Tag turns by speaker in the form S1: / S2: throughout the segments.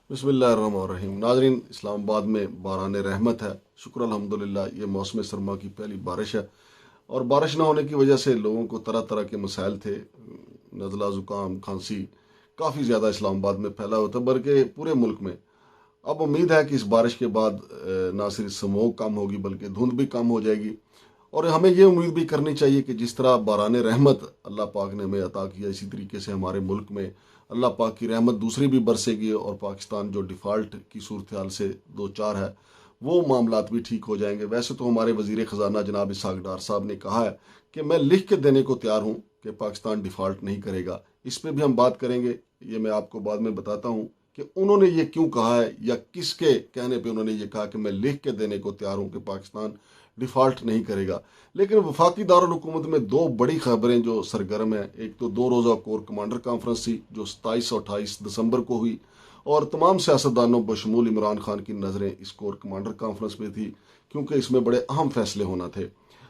S1: बिस्मिल्लाहिर्रहमानिर्रहीम। नाजरीन, इस्लामाबाद में बारान रहमत है। शुक्र अल्हम्दुलिल्लाह, ये मौसम सरमा की पहली बारिश है। और बारिश ना होने की वजह से लोगों को तरह तरह के मसाइल थे। नज़ला, ज़ुकाम, खांसी काफ़ी ज़्यादा इस्लामाबाद में फैला हुआ था, बल्कि पूरे मुल्क में। अब उम्मीद है कि इस बारिश के बाद ना सिर्फ स्मोक कम होगी बल्कि धुंध भी कम हो जाएगी। और हमें ये उम्मीद भी करनी चाहिए कि जिस तरह बारान रहमत अल्लाह पाक ने हमें अता किया, इसी तरीके से हमारे मुल्क में अल्लाह पाक की रहमत दूसरी भी बरसेगी और पाकिस्तान जो डिफ़ाल्ट की सूरत हाल से दो चार है वो मामलात भी ठीक हो जाएंगे। वैसे तो हमारे वज़ीर ख़जाना जनाब इसहाक़ डार साहब ने कहा है कि मैं लिख के देने को तैयार हूँ कि पाकिस्तान डिफ़ाल्ट नहीं करेगा। इस पर भी हम बात करेंगे, ये मैं आपको बाद में बताता हूँ कि उन्होंने ये क्यों कहा है या किसके कहने पे उन्होंने ये कहा कि मैं लिख के देने को तैयार हूँ कि पाकिस्तान डिफ़ाल्ट नहीं करेगा। लेकिन वफाकी दारुल हुकूमत में दो बड़ी खबरें जो सरगर्म है। एक तो 2 रोज़ा कोर कमांडर कॉन्फ्रेंस थी जो 27 और 28 दिसंबर को हुई, और तमाम सियासतदानों बशमूल इमरान खान की नज़रें इस कोर कमांडर कॉन्फ्रेंस में थी, क्योंकि इसमें बड़े अहम फैसले होना थे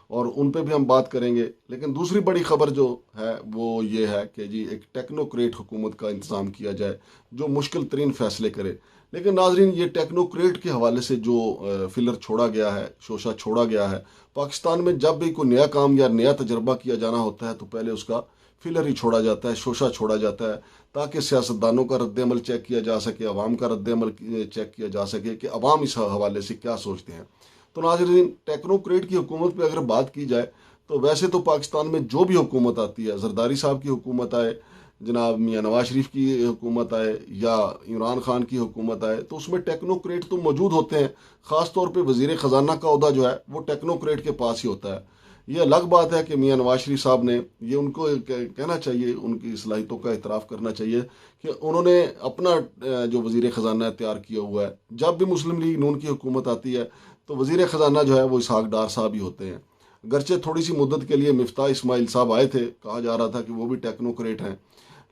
S1: और उन पे भी हम बात करेंगे। लेकिन दूसरी बड़ी खबर जो है वो ये है कि जी एक टेक्नोक्रेट हुकूमत का इंतज़ाम किया जाए जो मुश्किल तरीन फैसले करे। लेकिन नाजरीन, ये टेक्नोक्रेट के हवाले से जो फिलर छोड़ा गया है, शोशा छोड़ा गया है, पाकिस्तान में जब भी कोई नया काम या नया तजर्बा किया जाना होता है तो पहले उसका फिलर ही छोड़ा जाता है, शोशा छोड़ा जाता है, ताकि सियासतदानों का रद्दमल चेक किया जा सके, अवाम का रद्दमल चेक किया जा सके कि अवाम इस हवाले से क्या सोचते हैं। तो नाजरीन, टेक्नोक्रेट की हुकूमत पर अगर बात की जाए तो वैसे तो पाकिस्तान में जो भी हुकूमत आती है, जरदारी साहब की हुकूमत आए, जनाब मियाँ नवाज शरीफ की हुकूमत आए या इमरान खान की हुकूमत आए, तो उसमें टेक्नोक्रेट तो मौजूद होते हैं। ख़ास तौर पे वज़ीर ख़जाना का ओहदा जो है वो टेक्नोक्रेट के पास ही होता है। ये अलग बात है कि मियाँ नवाज शरीफ साहब ने, ये उनको कहना चाहिए, उनकी सलाहियतों का एतराफ़ करना चाहिए कि उन्होंने अपना जो वज़ीर ख़जाना तैयार किया हुआ है। जब भी मुस्लिम लीग नून की हुकूमत आती है तो वज़ीर ख़जाना जो है वो इसहाक़ डार साहब ही होते हैं। अगरचे थोड़ी सी मुद्दत के लिए मिफ्ता इस्माइल साहब आए थे, कहा जा रहा था कि वो भी टेक्नोक्रेट हैं,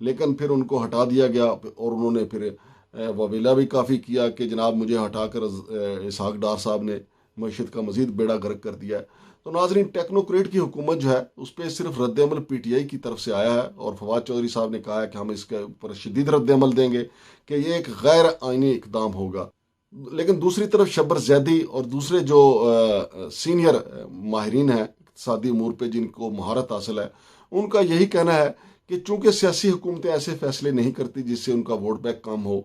S1: लेकिन फिर उनको हटा दिया गया और उन्होंने फिर ववीला भी काफ़ी किया कि जनाब मुझे हटाकर इसहाक़ डार साहब ने मईशत का मजीद बेड़ा गर्क कर दिया है। तो नाजरीन, टेक्नोक्रेट की हुकूमत जो है उस पर सिर्फ रद्दमल PTI की तरफ से आया है और फवाद चौधरी साहब ने कहा है कि हम इसके ऊपर शदीद रद्दमल देंगे कि ये एक गैर आइनी इकदाम होगा। लेकिन दूसरी तरफ शब्बर जैदी और दूसरे जो सीनियर माहिरीन हैं इक़्तिसादी अमूर पे जिनको महारत हासिल है, उनका यही कहना है कि चूंकि सियासी हुकूमतें ऐसे फैसले नहीं करती जिससे उनका वोट बैंक कम हो,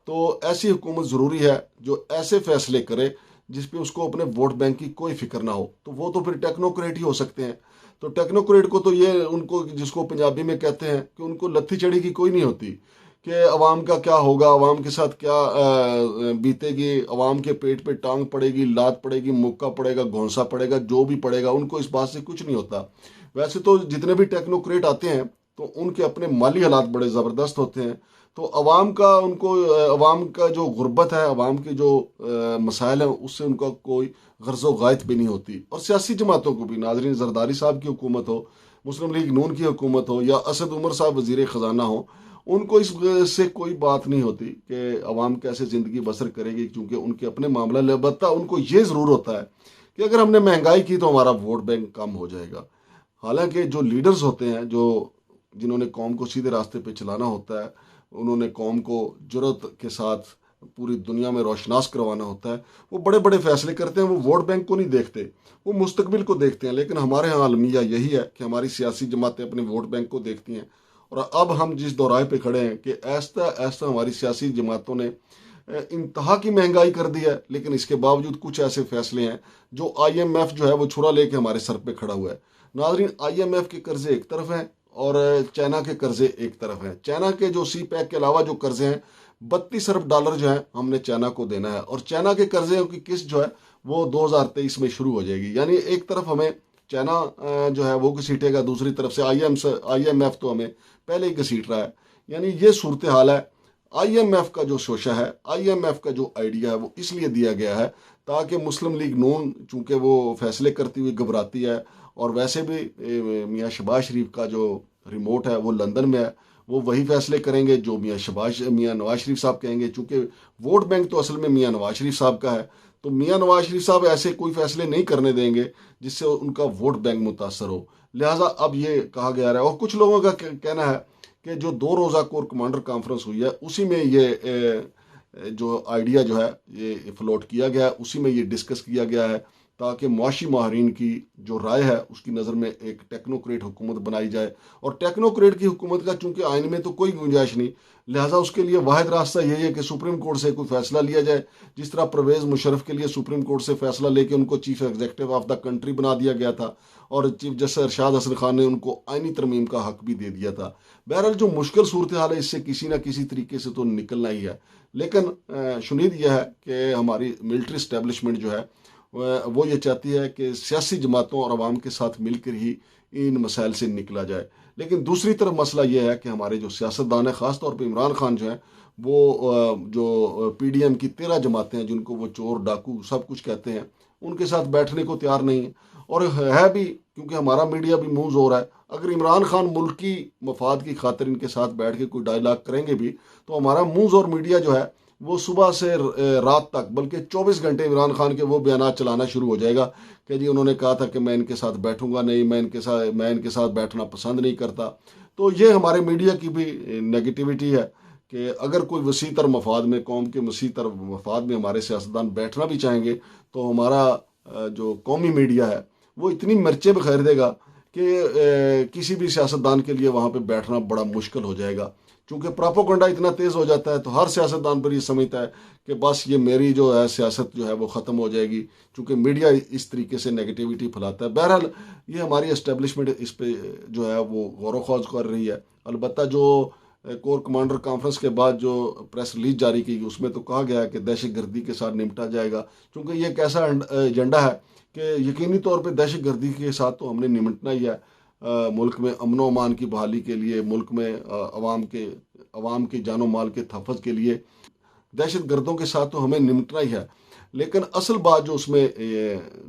S1: तो ऐसी हुकूमत ज़रूरी है जो ऐसे फैसले करे जिसपे उसको अपने वोट बैंक की कोई फिक्र ना हो। तो वो तो फिर टेक्नोक्रेट ही हो सकते हैं। तो टेक्नोक्रेट को तो ये उनको, जिसको पंजाबी में कहते हैं कि उनको लत्थी चढ़ी की कोई नहीं होती कि अवाम का क्या होगा, अवाम के साथ क्या बीतेगी, अवाम के पेट पे टांग पड़ेगी, लात पड़ेगी, मुक्का पड़ेगा, घोंसा पड़ेगा, जो भी पड़ेगा, उनको इस बात से कुछ नहीं होता। वैसे तो जितने भी टेक्नोक्रेट आते हैं तो उनके अपने माली हालात बड़े ज़बरदस्त होते हैं। तो अवाम का उनको अवाम का जो गुर्बत है, अवाम के जो मसाइल हैं, उससे उनका कोई गर्ज़ो गायत भी नहीं होती। और सियासी जमातों को भी, नाजरीन, जरदारी साहब की हुकूमत हो, मुस्लिम लीग नून की हुकूमत हो या असद उमर साहब वज़ीर ख़जाना हो, उनको इससे कोई बात नहीं होती कि अवाम कैसे ज़िंदगी बसर करेगी, क्योंकि उनके अपने मामला। अलबत्ता उनको ये ज़रूर होता है कि अगर हमने महंगाई की तो हमारा वोट बैंक कम हो जाएगा। हालांकि जो लीडर्स होते हैं, जो जिन्होंने कौम को सीधे रास्ते पे चलाना होता है, उन्होंने कौम को जुर्रत के साथ पूरी दुनिया में रोशनास करवाना होता है, वो बड़े बड़े फैसले करते हैं। वो वोट बैंक को नहीं देखते, वो मुस्तकबिल को देखते हैं। लेकिन हमारे यहाँ अलमिया यही है कि हमारी सियासी जमातें अपने वोट बैंक को देखती हैं। और अब हम जिस दौराहे पे खड़े हैं कि ऐसा ऐसा हमारी सियासी जमातों ने इंतहा की महंगाई कर दी है, लेकिन इसके बावजूद कुछ ऐसे फैसले हैं जो IMF जो है वो छुरा लेके हमारे सर पे खड़ा हुआ है। नाजरीन, IMF के कर्जे एक तरफ हैं और चाइना के कर्जे एक तरफ हैं। चाइना के जो CPEC के अलावा जो कर्जे हैं, 32 अरब डॉलर जो है हमने चाइना को देना है, और चाइना के कर्जे की किस्त जो है वो 2023 में शुरू हो जाएगी। यानी एक तरफ हमें चाइना जो है वो घसीटेगा, दूसरी तरफ से IMF तो हमें पहले ही घसीट रहा है। यानी ये सूरत हाल है। IMF का जो शोशा है, IMF का जो आइडिया है, वो इसलिए दिया गया है ताकि मुस्लिम लीग नून, चूंकि वो फैसले करती हुई घबराती है, और वैसे भी मियाँ शहबाज शरीफ का जो रिमोट है वो लंदन में है, वो वही फैसले करेंगे जो मियाँ नवाज शरीफ साहब कहेंगे। चूंकि वोट बैंक तो असल में मियाँ नवाज शरीफ साहब का है, तो मियाँ नवाज शरीफ साहब ऐसे कोई फैसले नहीं करने देंगे जिससे उनका वोट बैंक मुतासर हो। लिहाजा अब ये कहा गया है, और कुछ लोगों का कहना है कि जो 2 रोज़ा कोर कमांडर कॉन्फ्रेंस हुई है उसी में ये जो आइडिया जो है ये फ्लोट किया गया है, उसी में ये डिस्कस किया गया है ताकि मुआशी माहरीन की जो राय है उसकी नज़र में एक टेक्नोक्रेट हुकूमत बनाई जाए। और टेक्नोक्रेट की हुकूमत का चूंकि आइन में तो कोई गुंजाइश नहीं, लिहाजा उसके लिए वाहिद रास्ता यही है कि सुप्रीम कोर्ट से कोई फैसला लिया जाए। जिस तरह परवेज़ मुशर्रफ के लिए सुप्रीम कोर्ट से फैसला लेके उनको chief executive of the country बना दिया गया था और चीफ जस्टिस अरशाद हसन खान ने उनको आइनी तरमीम का हक भी दे दिया था। बहरहाल जो मुश्किल सूरत हाल है इससे किसी ना किसी तरीके से तो निकलना ही है, लेकिन शुनीद यह है कि हमारी मिलिट्री इस्टेब्लिशमेंट जो है वो ये चाहती है कि सियासी जमातों और अवाम के साथ मिलकर ही इन मसाइल से निकला जाए। लेकिन दूसरी तरफ मसला ये है कि हमारे जो सियासतदान है, ख़ास तौर पर इमरान खान जो है वो जो PDM की 13 जमातें हैं जिनको वो चोर डाकू सब कुछ कहते हैं, उनके साथ बैठने को तैयार नहीं है। और है भी क्योंकि हमारा मीडिया भी मुंह जोर है। अगर इमरान खान मुल्क की मफाद की खातिर इनके साथ बैठ के कोई डायलॉग करेंगे भी तो हमारा मुंह जोर मीडिया जो है वो सुबह से रात तक बल्कि 24 घंटे इमरान खान के वो बयान चलाना शुरू हो जाएगा कि जी उन्होंने कहा था कि मैं इनके साथ बैठूंगा नहीं, मैं इनके साथ बैठना पसंद नहीं करता। तो ये हमारे मीडिया की भी नेगेटिविटी है कि अगर कोई वसीतर मफाद में, कौम के वसीतर मफाद में हमारे सियासतदान बैठना भी चाहेंगे तो हमारा जो कौमी मीडिया है वो इतनी मिर्चें बखेर देगा कि किसी भी सियासतदान के लिए वहाँ पे बैठना बड़ा मुश्किल हो जाएगा। चूँकि प्रोपेगेंडा इतना तेज़ हो जाता है तो हर सियासतदान पर ये समझता है कि बस ये मेरी जो है सियासत जो है वो ख़त्म हो जाएगी, चूँकि मीडिया इस तरीके से नेगेटिविटी फैलाता है। बहरहाल ये हमारी एस्टेब्लिशमेंट इस पर जो है वो गौर व कर रही है। अलबत्ता जो कोर कमांडर कॉन्फ्रेंस के बाद जो प्रेस रिलीज जारी की उसमें तो कहा गया है कि दहशतगर्दी के साथ निपटा जाएगा, क्योंकि ये एक ऐसा एजेंडा है कि यकीनी तौर पे दहशतगर्दी के साथ तो हमने निपटना ही है। मुल्क में अमन अमान की बहाली के लिए, मुल्क में अवाम के जानो माल के तहफ़्फ़ुज़ के लिए दहशत गर्दों के साथ तो हमें निपटना ही है। लेकिन असल बात जो उसमें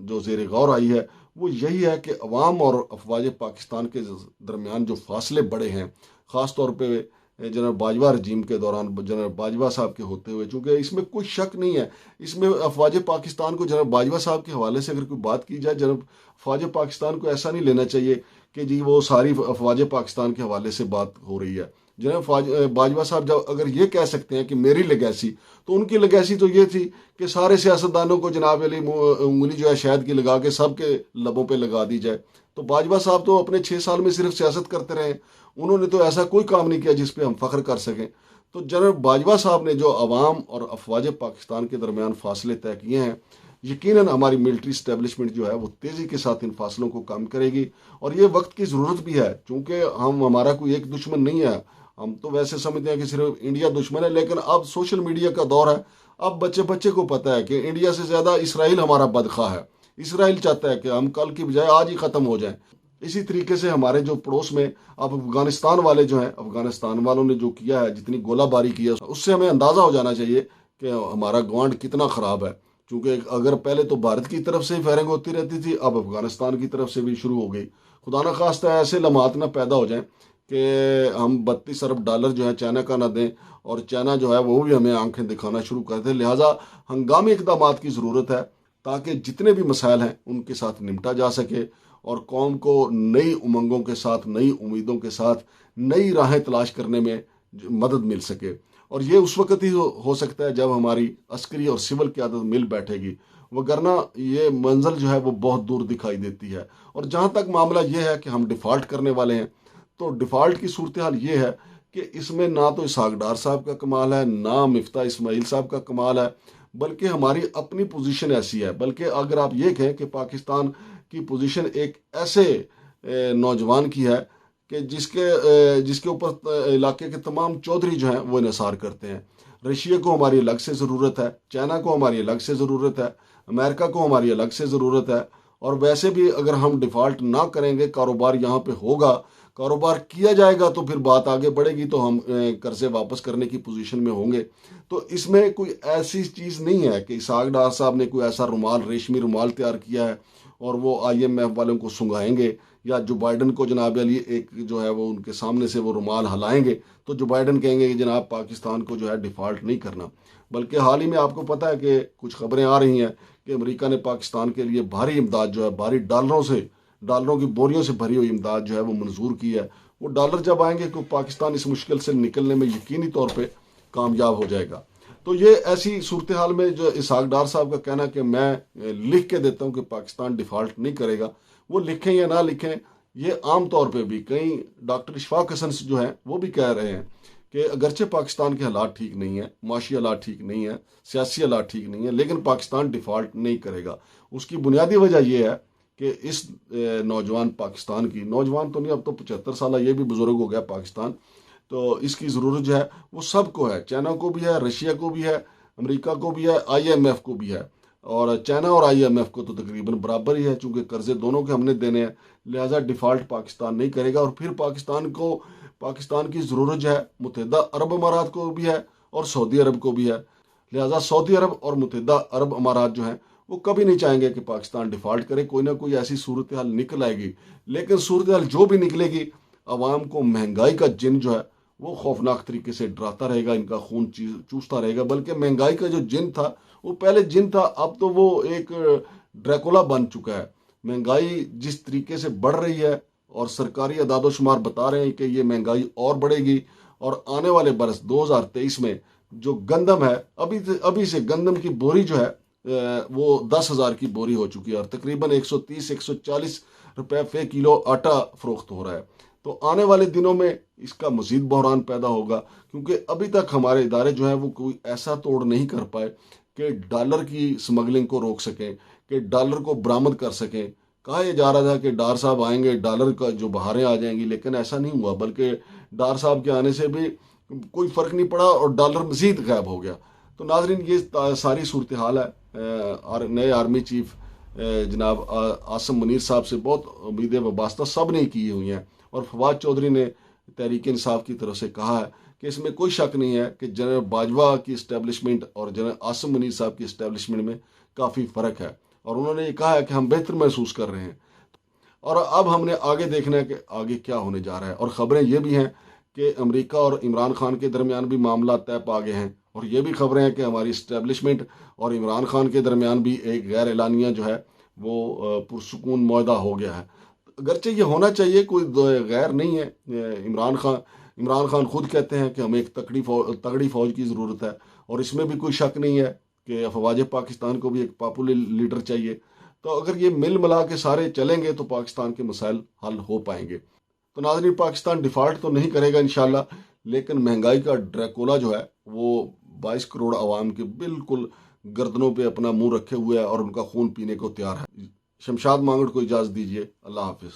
S1: जो ज़ेर गौर आई है वो यही है कि अवाम और अफवाज पाकिस्तान के दरमियान जो फासले बड़े हैं, ख़ास तौर पे जनरल बाजवा रजीम के दौरान जनरल बाजवा साहब के होते हुए, चूँकि इसमें कोई शक नहीं है, इसमें अफवाज पाकिस्तान को जनरल बाजवा साहब के हवाले से अगर कोई बात की जाए, जनरल अफवाज पाकिस्तान को ऐसा नहीं लेना चाहिए कि जी वो सारी अफवाज पाकिस्तान के हवाले से बात हो रही है। जनरल बाजवा साहब जब अगर ये कह सकते हैं कि मेरी लेगेसी, तो उनकी लेगेसी तो ये थी कि सारे सियासतदानों को जनाब अली उंगली जो है शहद की लगा के सबके लबों पे लगा दी जाए। तो बाजवा साहब तो अपने 6 साल में सिर्फ सियासत करते रहे, उन्होंने तो ऐसा कोई काम नहीं किया जिस पे हम फख्र कर सकें। तो जनरल बाजवा साहब ने जो अवाम और अफवाज पाकिस्तान के दरमियान फासले तय किए हैं, यकीनन हमारी मिलिट्री इस्टेब्लिशमेंट जो है वो तेज़ी के साथ इन फासलों को कम करेगी। और ये वक्त की ज़रूरत भी है, चूँकि हमारा कोई एक दुश्मन नहीं है। हम तो वैसे समझते हैं कि सिर्फ इंडिया दुश्मन है, लेकिन अब सोशल मीडिया का दौर है। अब बच्चे बच्चे को पता है कि इंडिया से ज़्यादा इसराइल हमारा बदखा है। इसराइल चाहता है कि हम कल की बजाय आज ही ख़त्म हो जाएं। इसी तरीके से हमारे जो पड़ोस में अब अफगानिस्तान वाले जो हैं, अफगानिस्तान वालों ने जो किया है, जितनी गोलाबारी की है, उससे हमें अंदाज़ा हो जाना चाहिए कि हमारा गवांड कितना ख़राब है। क्योंकि अगर पहले तो भारत की तरफ से ही फायरिंग होती रहती थी, अब अफगानिस्तान की तरफ से भी शुरू हो गई। खुदा न खास्ता ऐसे लम्हात ना पैदा हो जाएं कि हम 32 अरब डॉलर जो है चाइना का ना दें और चाइना जो है वो भी हमें आंखें दिखाना शुरू कर दे। लिहाजा हंगामी इक़दामात की ज़रूरत है ताकि जितने भी मसाइल हैं उनके साथ निपटा जा सके और कौम को नई उमंगों के साथ, नई उम्मीदों के साथ नई राहें तलाश करने में मदद मिल सके। और ये उस वक़्त ही हो सकता है जब हमारी अस्करी और सिविल क़यादत मिल बैठेगी, वगरना ये मंजिल जो है वो बहुत दूर दिखाई देती है। और जहाँ तक मामला ये है कि हम डिफ़ॉल्ट करने वाले हैं, तो डिफ़ॉल्ट की सूरत हाल ये है कि इसमें ना तो इसहाक डार साहब का कमाल है, ना मिफ्ता इस्माइल साहब का कमाल है, बल्कि हमारी अपनी पोजीशन ऐसी है। बल्कि अगर आप ये कहें कि पाकिस्तान की पोजीशन एक ऐसे नौजवान की है कि जिसके ऊपर इलाके के तमाम चौधरी जो हैं वो इन्हिसार करते हैं। रशिया को हमारी अलग से ज़रूरत है, चाइना को हमारी अलग से ज़रूरत है, अमेरिका को हमारी अलग से ज़रूरत है। और वैसे भी अगर हम डिफ़ॉल्ट ना करेंगे, कारोबार यहाँ पे होगा, कारोबार किया जाएगा तो फिर बात आगे बढ़ेगी, तो हम कर्जे वापस करने की पोजीशन में होंगे। तो इसमें कोई ऐसी चीज़ नहीं है कि इसहाक डार साहब ने कोई ऐसा रुमाल, रेशमी रुमाल तैयार किया है और वो IMF वालों को सुंघाएंगे, या जो बाइडन को जनाब अली एक जो है वो उनके सामने से वो रुमाल हिलाएंगे तो जो बाइडन कहेंगे कि जनाब पाकिस्तान को जो है डिफ़ॉल्ट नहीं करना। बल्कि हाल ही में आपको पता है कि कुछ खबरें आ रही हैं कि अमेरिका ने पाकिस्तान के लिए भारी इमदाद जो है, भारी डॉलरों की बोरियों से भरी हुई इमदाद जो है वो मंजूर की है। वो डॉलर जब आएंगे तो पाकिस्तान इस मुश्किल से निकलने में यकीनी तौर पे कामयाब हो जाएगा। तो ये ऐसी सूरत हाल में जो इसहाक डार साहब का कहना कि मैं लिख के देता हूँ कि पाकिस्तान डिफ़ॉल्ट नहीं करेगा, वो लिखें या ना लिखें, ये आम तौर पे भी कई डॉक्टर इशफाक हसन जो हैं वो भी कह रहे हैं कि अगरचे पाकिस्तान के हालात ठीक नहीं है, माशी हालात ठीक नहीं है, सियासी हालात ठीक नहीं है, लेकिन पाकिस्तान डिफ़ॉल्ट नहीं करेगा। उसकी बुनियादी वजह यह है कि इस नौजवान पाकिस्तान की, नौजवान तो नहीं, अब तो 75 साल, ये भी बुजुर्ग हो गया पाकिस्तान, तो इसकी ज़रूरत जो है वो सबको है, चाइना को भी है, रशिया को भी है, अमेरिका को भी है, IMF को भी है। और चाइना और IMF को तो तकरीबन बराबर ही है, चूंकि कर्जे दोनों के हमने देने हैं, लिहाजा डिफ़ॉल्ट पाकिस्तान नहीं करेगा। और फिर पाकिस्तान की ज़रूरत जो है मुत्तहिदा अरब अमारात को भी है और सऊदी अरब को भी है। लिहाजा सऊदी अरब और मुत्तहिदा अरब अमारात जो हैं वो कभी नहीं चाहेंगे कि पाकिस्तान डिफ़ॉल्ट करे, कोई ना कोई ऐसी सूरत हाल निकल आएगी। लेकिन सूरत हाल जो भी निकलेगी, आवाम को महंगाई का जिन जो है वो खौफनाक तरीके से डराता रहेगा, इनका खून चूसता रहेगा। बल्कि महंगाई का जो जिन था वो पहले जिन था, अब तो वो एक ड्रैकुला बन चुका है। महंगाई जिस तरीके से बढ़ रही है और सरकारी अदादोशुमार बता रहे हैं कि ये महंगाई और बढ़ेगी, और आने वाले बरस 2023 में जो गंदम है, अभी से गंदम की बोरी जो है वो 10,000 की बोरी हो चुकी है और तकरीबन 130-140 रुपए फे किलो आटा फरोख्त हो रहा है। तो आने वाले दिनों में इसका मजीद बहरान पैदा होगा, क्योंकि अभी तक हमारे इदारे जो हैं वो कोई ऐसा तोड़ नहीं कर पाए कि डॉलर की स्मगलिंग को रोक सकें, कि डॉलर को बरामद कर सकें। कहा यह जा रहा था कि डार साहब आएंगे, डॉलर का जो बहारें आ जाएंगी, लेकिन ऐसा नहीं हुआ, बल्कि डार साहब के आने से भी कोई फ़र्क नहीं पड़ा और डॉलर मजीद गायब हो गया। तो नाजरीन, ये सारी सूरत हाल है। नए आर्मी चीफ जनाब आसम मुनीर साहब से बहुत उम्मीदें वाबस्ता सब ने की हुई हैं, और फवाद चौधरी ने तहरीक इंसाफ की तरफ से कहा है कि इसमें कोई शक नहीं है कि जनरल बाजवा की इस्टेब्लिशमेंट और जनरल आसम मुनीर साहब की इस्टेब्लिशमेंट में काफ़ी फ़र्क है। और उन्होंने ये कहा है कि हम बेहतर महसूस कर रहे हैं, और अब हमने आगे देखना है कि आगे क्या होने जा रहा है। और ख़बरें ये भी हैं कि अमेरिका और इमरान खान के दरमियान भी मामला तय पा गए हैं, और ये भी खबरें हैं कि हमारी इस्टेब्लिशमेंट और इमरान खान के दरमियान भी एक गैर एलानिया जो है वो पुरसुकून मुआहदा हो गया है। अगरचे ये होना चाहिए, कोई गैर नहीं है। इमरान खान खुद कहते हैं कि हमें एक तगड़ी फौज की ज़रूरत है, और इसमें भी कोई शक नहीं है कि अफवाज पाकिस्तान को भी एक पॉपुलर लीडर चाहिए। तो अगर ये मिल मिला के सारे चलेंगे तो पाकिस्तान के मसाइल हल हो पाएंगे। तो नाज़रीन, पाकिस्तान डिफ़ॉल्ट तो नहीं करेगा इंशाल्लाह, लेकिन महंगाई का ड्रैकुला जो है वो 22 करोड़ आवाम के बिल्कुल गर्दनों पे अपना मुंह रखे हुए है और उनका खून पीने को तैयार है। शमशाद मांगड़ को इजाज़त दीजिए। अल्लाह हाफिज़।